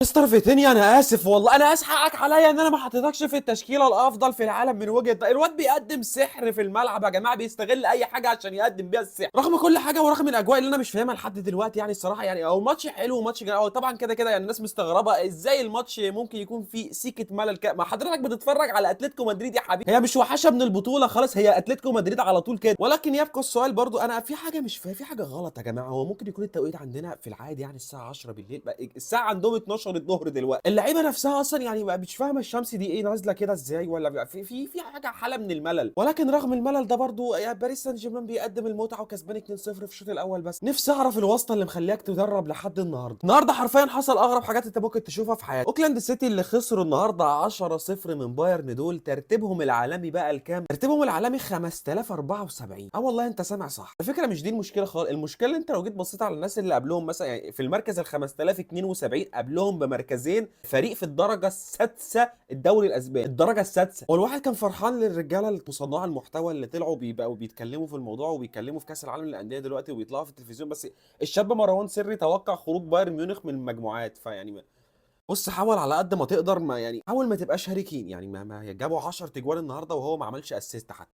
مستر فيتينيا انا اسف والله، انا اسف، حقك عليا ان انا ما حطيتكش في التشكيله الافضل في العالم من وجهه الواد بيقدم سحر في الملعب يا جماعه، بيستغل اي حاجه عشان يقدم بيها السحر رغم كل حاجه ورغم الاجواء اللي انا مش فاهمها لحد دلوقتي. يعني الصراحه يعني هو ماتش حلو وماتش جميل، هو طبعا كده كده يعني الناس مستغربه ازاي الماتش ممكن يكون فيه سيكه ملل ما حضرتك بتتفرج على اتلتيكو مدريد يا حبيبي، هي مش وحشه من البطوله خلاص، هي اتلتيكو مدريد على طول كده. ولكن يبقى السؤال برضو، انا في حاجه مش فاهم، في حاجه غلط يا جماعه. هو ممكن يكون التوقيت عندنا في العادي يعني الساعه 10 بالليل، الساعه عندهم 12 الظهر دلوقتي. اللعيبه نفسها اصلا يعني مش فاهمه الشمس دي ايه نازله كده ازاي، ولا في حاجه حاله من الملل. ولكن رغم الملل ده برضو يا باريس سان جيرمان بيقدم المتعه وكسبان 2-0 في الشوط الاول. بس نفسي اعرف الواسطه اللي مخلياك تدرب لحد النهارده حرفيا حصل اغرب حاجات انت ممكن تشوفها في حياتك. اوكلاند سيتي اللي خسروا النهارده 10-0 من بايرن، دول ترتيبهم العالمي بقى الكام؟ ترتيبهم العالمي 5074. اه والله انت سامع صح. الفكره مش دي المشكله خالص، المشكله انت لو جيت بصيت على الناس اللي قبلهم مثلا، يعني في المركز ال 5072 قبلهم بمركزين فريق في الدرجه السادسه الدوري الاسباني، الدرجه السادسه. والواحد كان فرحان للرجاله مصنعي المحتوى اللي طلعوا بيبقوا بيتكلموا في الموضوع وبيتكلموا في كاس العالم للانديه دلوقتي وبيطلعوا في التلفزيون. بس الشاب مروان سري توقع خروج بايرن ميونخ من المجموعات، فيعني بص حاول على قد ما تقدر، ما يعني حاول ما تبقاش هاري كين، يعني ما جابوا 10 تجوان النهارده وهو ما عملش اسيست حتى.